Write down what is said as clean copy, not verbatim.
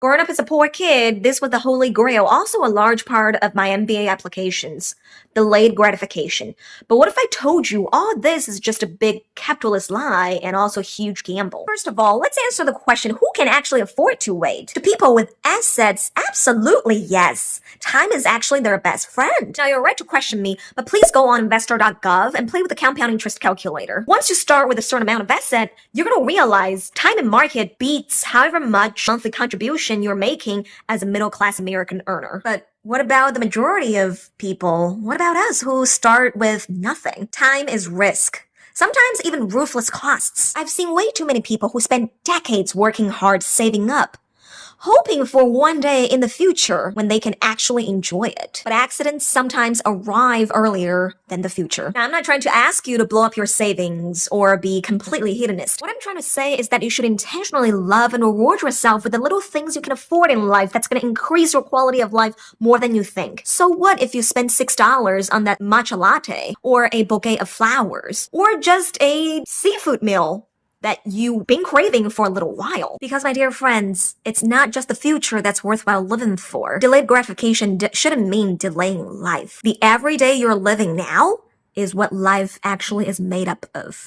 Growing up as a poor kid, this was the holy grail, also a large part of my MBA applications. Delayed gratification. But what if I told you all this is just a big capitalist lie and also a huge gamble? First of all, let's answer the question, who can actually afford to wait? To people with assets, absolutely yes. Time is actually their best friend. Now you're right to question me, but please go on investor.gov and play with the compound interest calculator. Once you start with a certain amount of asset, you're going to realize time in market beats however much monthly contribution you're making as a middle-class American earner. But what about the majority of people? What about us who start with nothing? Time is risk. Sometimes even ruthless costs. I've seen way too many people who spend decades working hard saving up, hoping for one day in the future when they can actually enjoy it. But accidents sometimes arrive earlier than the future. Now, I'm not trying to ask you to blow up your savings or be completely hedonist. What I'm trying to say is that you should intentionally love and reward yourself with the little things you can afford in life that's going to increase your quality of life more than you think. So what if you spend $6 on that matcha latte, or a bouquet of flowers, or just a seafood meal that you've been craving for a little while? Because, my dear friends, it's not just the future that's worthwhile living for. Delayed gratification shouldn't mean delaying life. The everyday you're living now is what life actually is made up of.